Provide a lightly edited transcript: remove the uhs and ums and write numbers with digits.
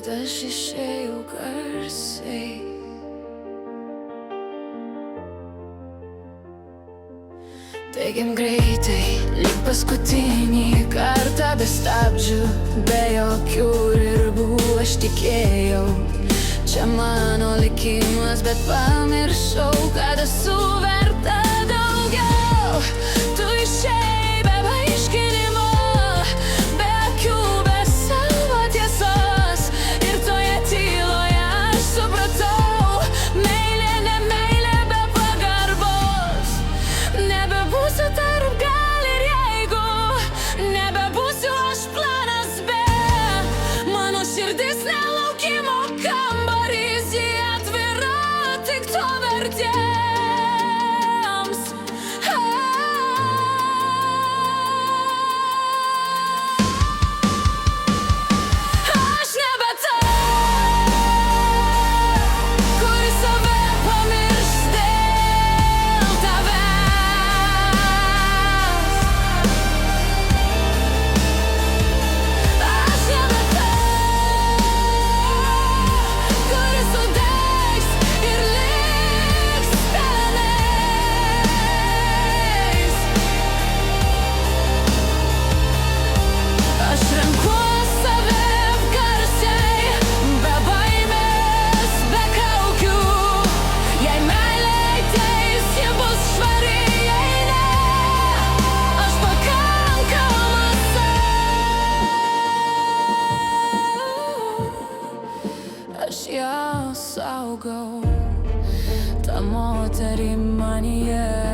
kad aš išėjau garsiai. Taigi greitai, lyg paskutinį kartą be stabdžių, be jokių ribų aš tikėjau. Čia mano likimas, bet pamiršau, kad esu verta daugiau. Tu išėjai be paaiškinimo, be akių, be savo tiesos. Ir toje tyloje aš supratau, meilė, ne meilė be pagarbos. Nebebūsiu tarp gal ir jeigu, nebebūsiu aš planas B. Mano širdis nelaukimo kambarys, ji atvira tik to vertėms. Aš nebe ta, kuri save pamirš dėl tavęs. Aš nebe ta, kuri sudegs ir liks pelenais. Aš renkuos save garsiai, be baimės, be kaukių. Jei meilė ateis, ji bus švari, jei ne, aš pakankamas sau. Aš ją saugau, tą moterį manyje.